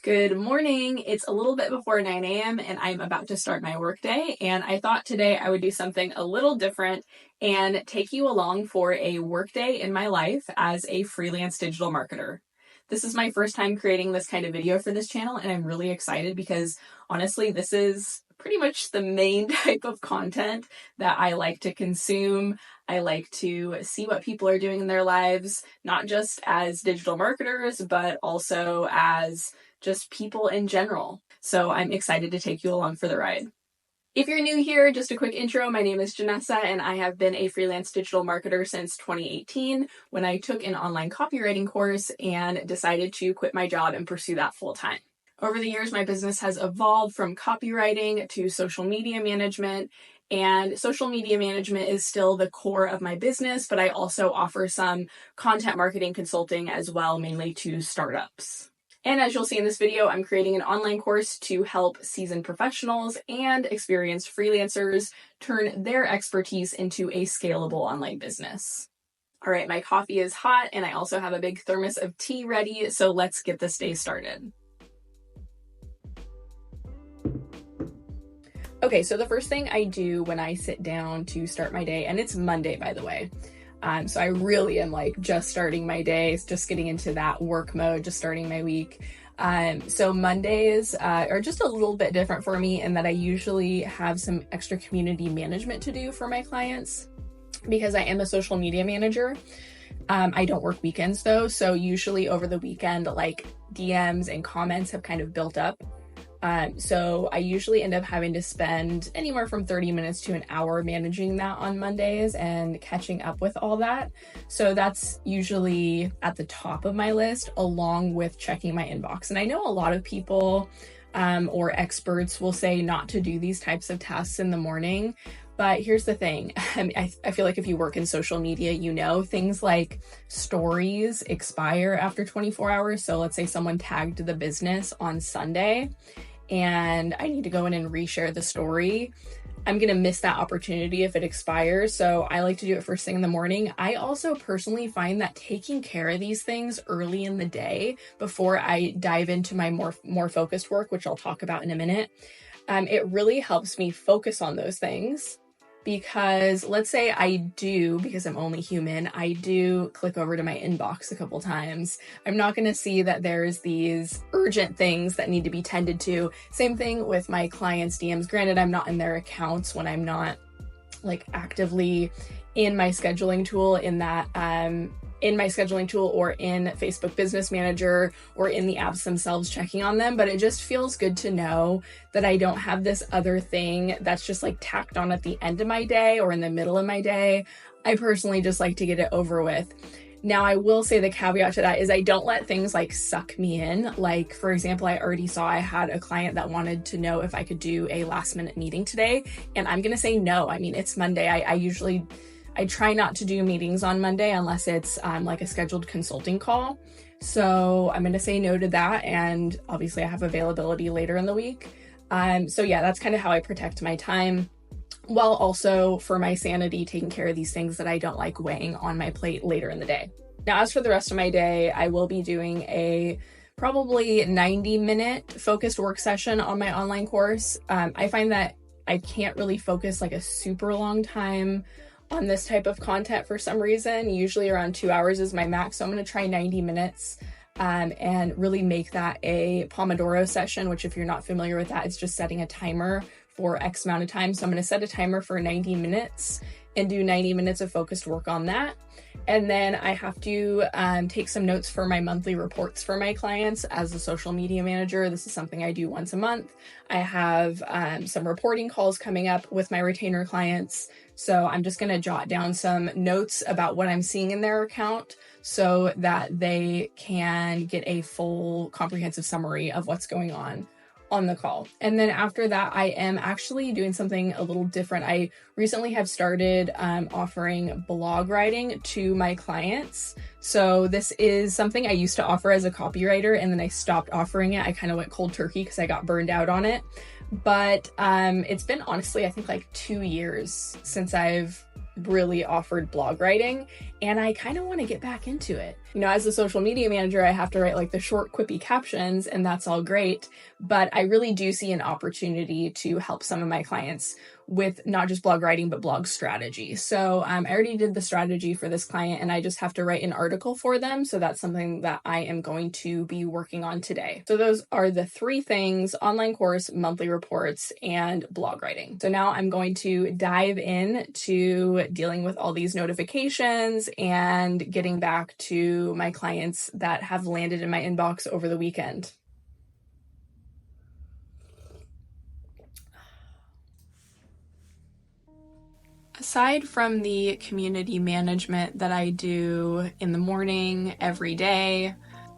Good morning. It's a little bit before 9 a.m. and I'm about to start my workday. And I thought today I would do something a little different and take you along for a workday in my life as a freelance digital marketer. This is my first time creating this kind of video for this channel, and I'm really excited because honestly, this is pretty much the main type of content that I like to consume. I like to see what people are doing in their lives, not just as digital marketers, but also as just people in general. So I'm excited to take you along for the ride. If you're new here, just a quick intro. My name is Janessa, and I have been a freelance digital marketer since 2018 when I took an online copywriting course and decided to quit my job and pursue that full time. Over the years, my business has evolved from copywriting to social media management, and social media management is still the core of my business, but I also offer some content marketing consulting as well, mainly to startups. And as you'll see in this video, I'm creating an online course to help seasoned professionals and experienced freelancers turn their expertise into a scalable online business. All right, my coffee is hot and I also have a big thermos of tea ready, so let's get this day started. Okay, so the first thing I do when I sit down to start my day, and it's Monday, by the way, so I really am like just starting my day, just getting into that work mode, just starting my week. So Mondays are just a little bit different for me in that I usually have some extra community management to do for my clients because I am a social media manager. I don't work weekends though, so usually over the weekend, like DMs and comments have kind of built up. So I usually end up having to spend anywhere from 30 minutes to an hour managing that on Mondays and catching up with all that. So that's usually at the top of my list, along with checking my inbox. And I know a lot of people or experts will say not to do these types of tasks in the morning. But here's the thing. I feel like if you work in social media, you know, things like stories expire after 24 hours. So let's say someone tagged the business on Sunday and I need to go in and reshare the story. I'm going to miss that opportunity if it expires. So I like to do it first thing in the morning. I also personally find that taking care of these things early in the day before I dive into my more focused work, which I'll talk about in a minute, it really helps me focus on those things. Because let's say because I'm only human, I do click over to my inbox a couple times. I'm not going to see that there's these urgent things that need to be tended to. Same thing with my clients' DMs. Granted, I'm not in their accounts when I'm not like actively in my scheduling tool or in Facebook Business Manager or in the apps themselves checking on them. But it just feels good to know that I don't have this other thing that's just like tacked on at the end of my day or in the middle of my day. I personally just like to get it over with. Now, I will say the caveat to that is I don't let things like suck me in. Like, for example, I already saw I had a client that wanted to know if I could do a last minute meeting today. And I'm going to say no. I mean, it's Monday. I try not to do meetings on Monday unless it's like a scheduled consulting call. So I'm going to say no to that. And obviously I have availability later in the week. So yeah, that's kind of how I protect my time, while also for my sanity, taking care of these things that I don't like weighing on my plate later in the day. Now, as for the rest of my day, I will be doing a probably 90-minute focused work session on my online course. I find that I can't really focus like a super long time on this type of content for some reason. Usually around 2 hours is my max. So I'm going to try 90 minutes and really make that a Pomodoro session, which if you're not familiar with that, it's just setting a timer for X amount of time. So I'm going to set a timer for 90 minutes and do 90 minutes of focused work on that. And then I have to take some notes for my monthly reports for my clients as a social media manager. This is something I do once a month. I have some reporting calls coming up with my retainer clients. So I'm just going to jot down some notes about what I'm seeing in their account so that they can get a full comprehensive summary of what's going on the call. And then after that, I am actually doing something a little different. I recently have started offering blog writing to my clients. So this is something I used to offer as a copywriter, and then I stopped offering it. I kind of went cold turkey because I got burned out on it. But it's been honestly, I think like 2 years since I've really offered blog writing, and I kind of want to get back into it. As a social media manager, I have to write like the short, quippy captions, and that's all great. But I really do see an opportunity to help some of my clients with not just blog writing, but blog strategy. So I already did the strategy for this client, and I just have to write an article for them. So that's something that I am going to be working on today. So those are the 3 things: online course, monthly reports, and blog writing. So now I'm going to dive in to dealing with all these notifications and getting back to my clients that have landed in my inbox over the weekend. Aside from the community management that I do in the morning every day,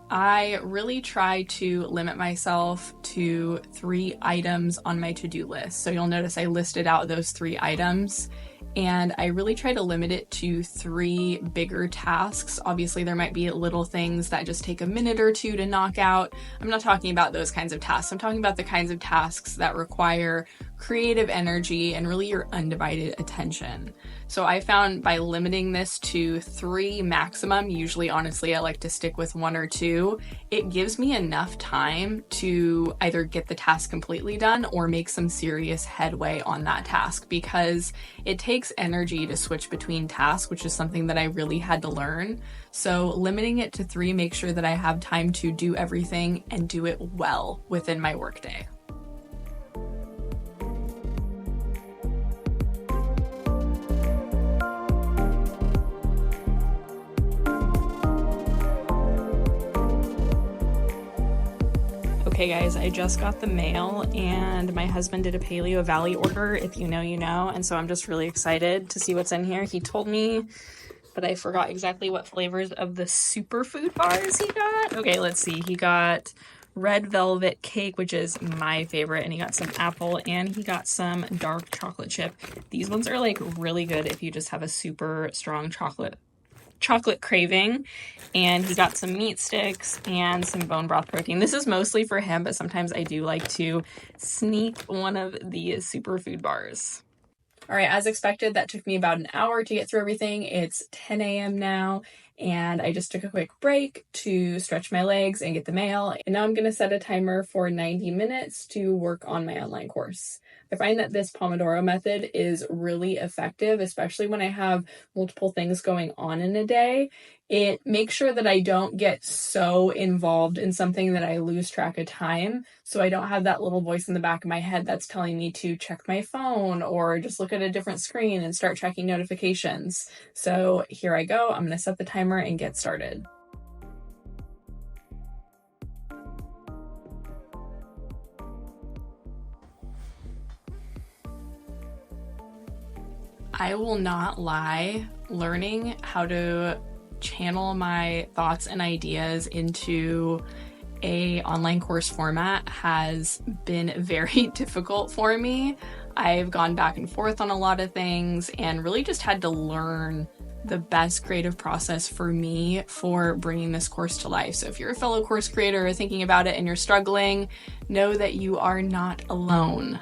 I really try to limit myself to 3 items on my to-do list. So you'll notice I listed out those 3 items, and I really try to limit it to 3 bigger tasks. Obviously, there might be little things that just take a minute or 2 to knock out. I'm not talking about those kinds of tasks. I'm talking about the kinds of tasks that require creative energy and really your undivided attention. So I found by limiting this to 3 maximum, usually honestly I like to stick with 1 or 2, it gives me enough time to either get the task completely done or make some serious headway on that task, because it takes energy to switch between tasks, which is something that I really had to learn. So limiting it to 3 makes sure that I have time to do everything and do it well within my workday. Okay guys, I just got the mail and my husband did a Paleo Valley order. If you know, you know. And so I'm just really excited to see what's in here. He told me, but I forgot exactly what flavors of the superfood bars he got. Okay, let's see. He got red velvet cake, which is my favorite, and he got some apple, and he got some dark chocolate chip. These ones are like really good if you just have a super strong chocolate craving. And he got some meat sticks and some bone broth protein. This is mostly for him, but sometimes I do like to sneak one of the superfood bars. All right, as expected, that took me about an hour to get through everything. It's 10 a.m. now, and I just took a quick break to stretch my legs and get the mail. And now I'm going to set a timer for 90 minutes to work on my online course. I find that this Pomodoro method is really effective, especially when I have multiple things going on in a day. It makes sure that I don't get so involved in something that I lose track of time. So I don't have that little voice in the back of my head that's telling me to check my phone or just look at a different screen and start checking notifications. So here I go. I'm going to set the timer and get started. I will not lie, learning how to channel my thoughts and ideas into a online course format has been very difficult for me. I've gone back and forth on a lot of things and really just had to learn the best creative process for me for bringing this course to life. So if you're a fellow course creator or thinking about it and you're struggling, know that you are not alone.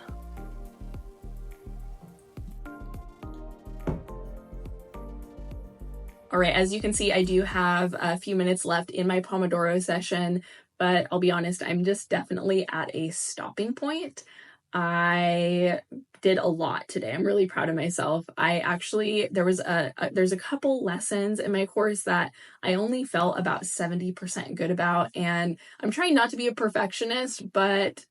All right, as you can see, I do have a few minutes left in my Pomodoro session, but I'll be honest, I'm just definitely at a stopping point. I did a lot today. I'm really proud of myself. There's a couple lessons in my course that I only felt about 70% good about, and I'm trying not to be a perfectionist, but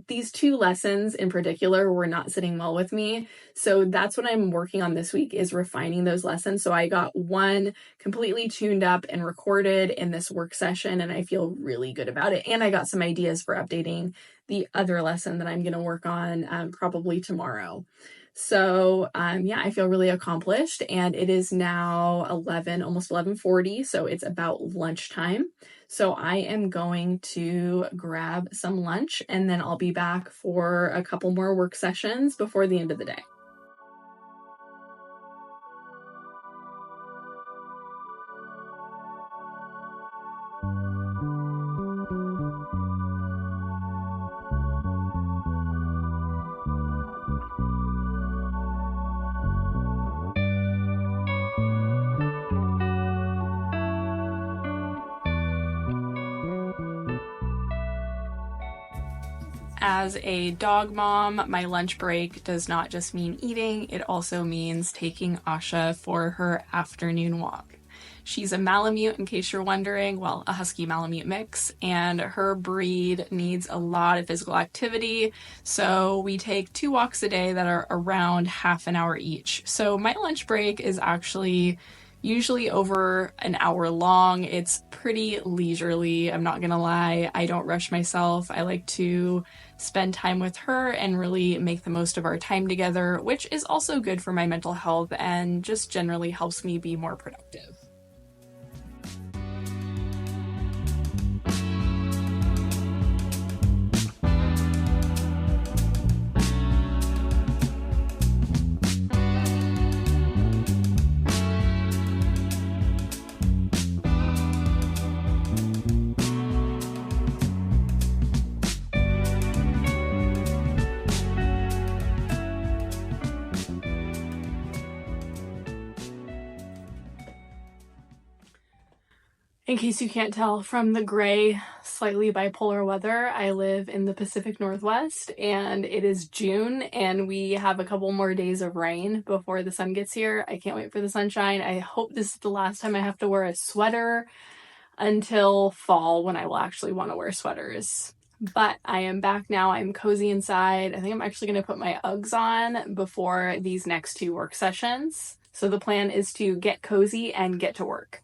these 2 lessons in particular were not sitting well with me. So that's what I'm working on this week, is refining those lessons. So I got one completely tuned up and recorded in this work session, and I feel really good about it. And I got some ideas for updating the other lesson that I'm going to work on probably tomorrow. So I feel really accomplished, and it is now almost 11:40. So it's about lunchtime. So I am going to grab some lunch, and then I'll be back for a couple more work sessions before the end of the day. As a dog mom, my lunch break does not just mean eating, it also means taking Asha for her afternoon walk. She's a Malamute, in case you're wondering, well, a Husky Malamute mix, and her breed needs a lot of physical activity, so we take 2 walks a day that are around half an hour each. So my lunch break is actually usually over an hour long. It's pretty leisurely, I'm not gonna lie. I don't rush myself. I like to spend time with her and really make the most of our time together, which is also good for my mental health and just generally helps me be more productive. In case you can't tell from the gray, slightly bipolar weather, I live in the Pacific Northwest and it is June and we have a couple more days of rain before the sun gets here. I can't wait for the sunshine. I hope this is the last time I have to wear a sweater until fall, when I will actually want to wear sweaters. But I am back now. I'm cozy inside. I think I'm actually going to put my Uggs on before these next 2 work sessions. So the plan is to get cozy and get to work.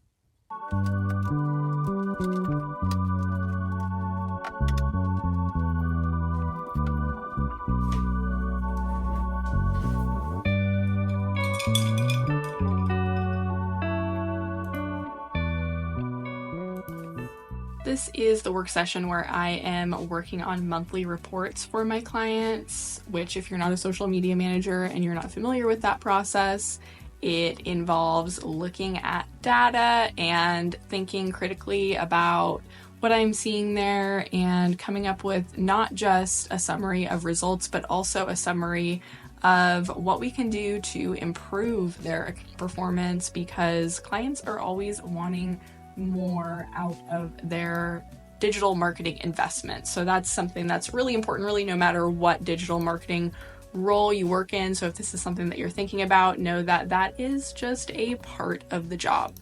This is the work session where I am working on monthly reports for my clients, which, if you're not a social media manager and you're not familiar with that process, it involves looking at data and thinking critically about what I'm seeing there and coming up with not just a summary of results, but also a summary of what we can do to improve their performance, because clients are always wanting more out of their digital marketing investment. So that's something that's really important, really, no matter what digital marketing role you work in. So if this is something that you're thinking about, know that that is just a part of the job.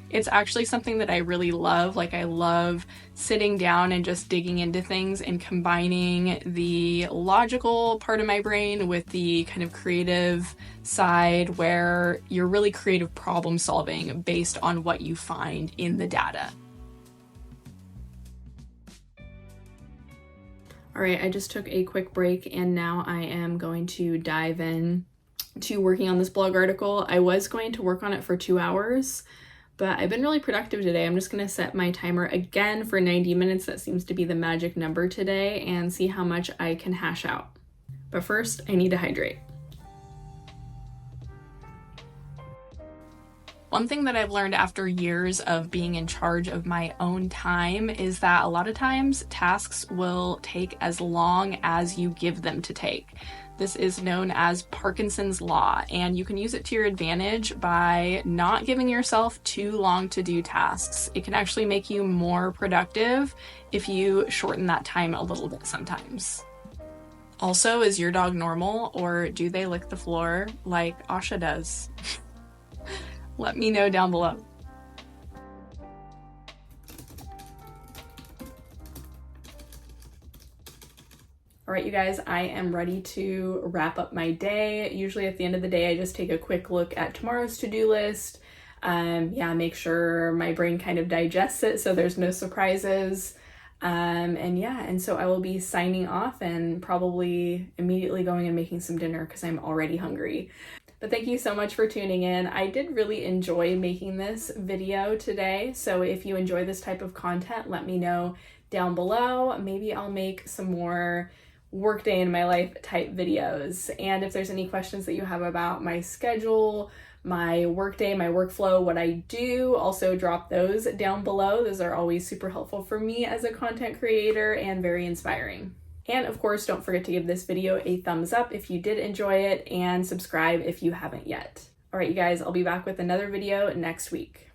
It's actually something that I really love. Like, I love sitting down and just digging into things and combining the logical part of my brain with the kind of creative side, where you're really creative problem solving based on what you find in the data. All right, I just took a quick break and now I am going to dive in to working on this blog article. I was going to work on it for 2 hours, but I've been really productive today. I'm just gonna set my timer again for 90 minutes. That seems to be the magic number today, and see how much I can hash out. But first, I need to hydrate. One thing that I've learned after years of being in charge of my own time is that a lot of times tasks will take as long as you give them to take. This is known as Parkinson's Law, and you can use it to your advantage by not giving yourself too long to do tasks. It can actually make you more productive if you shorten that time a little bit sometimes. Also, is your dog normal, or do they lick the floor like Asha does? Let me know down below. All right, you guys, I am ready to wrap up my day. Usually at the end of the day, I just take a quick look at tomorrow's to-do list. Make sure my brain kind of digests it so there's no surprises. And so I will be signing off and probably immediately going and making some dinner because I'm already hungry. But thank you so much for tuning in. I did really enjoy making this video today. So if you enjoy this type of content, let me know down below. Maybe I'll make some more workday in my life type videos. And if there's any questions that you have about my schedule, my workday, my workflow, what I do, also drop those down below. Those are always super helpful for me as a content creator and very inspiring. And of course, don't forget to give this video a thumbs up if you did enjoy it, and subscribe if you haven't yet. All right, you guys, I'll be back with another video next week.